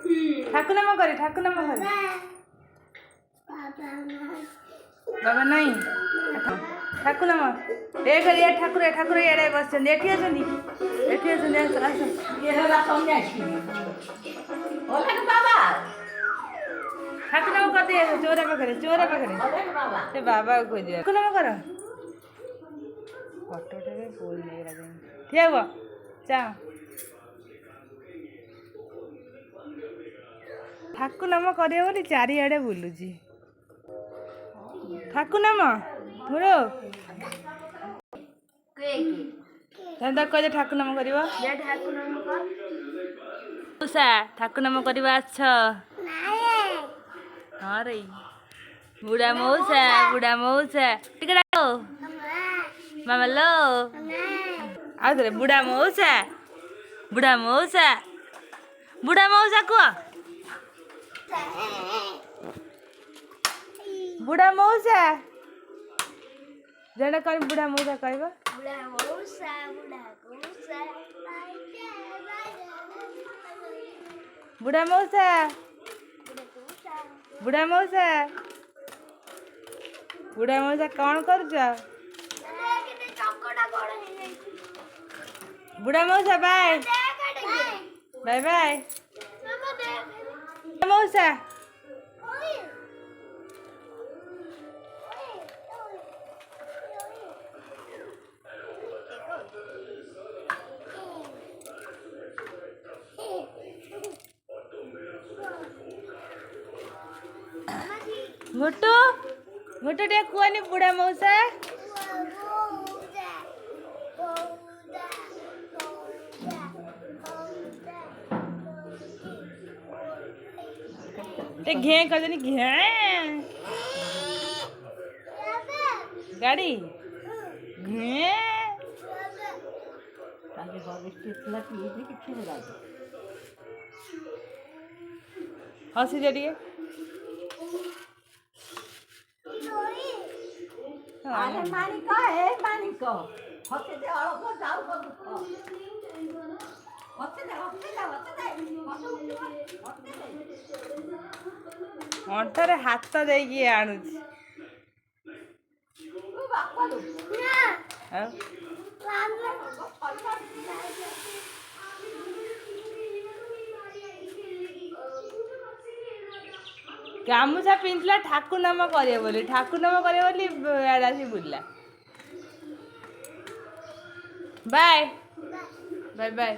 ठाकुर नाम करे बाबा नहीं ठाकुर नाम ए ठाकुर ठाकुर इे बस एठी ठाकुर नाम कर दे चोरा पाखे बाबा खोज ठाकुर नाम कर फटोटे फुल नहीं ठिया हुआ चा ठाकुर नाम कर चारिड़े बुलूची ठाकुर नाम मोर कह ठाकुर नाम कर ठाकुर नाम कर हाँ रे बुढ़ा मौसा टिके मामा लो आउे बुढ़ा मौसा कह बुढ़ा मौसा जने कह बुढ़ा मौसा कह बुढ़ा मौसा कौन कर बुढ़ा मौसा बाय बाय बाय मौसा मोटू टे कहनी बुढ़ा मौसा ते घे कर घे गाड़ी घे हसी जरिए अंठरे हाथ दे आणु गामुछा पिंधला ठाकुर नाम करे बुला बाय बाय बाय।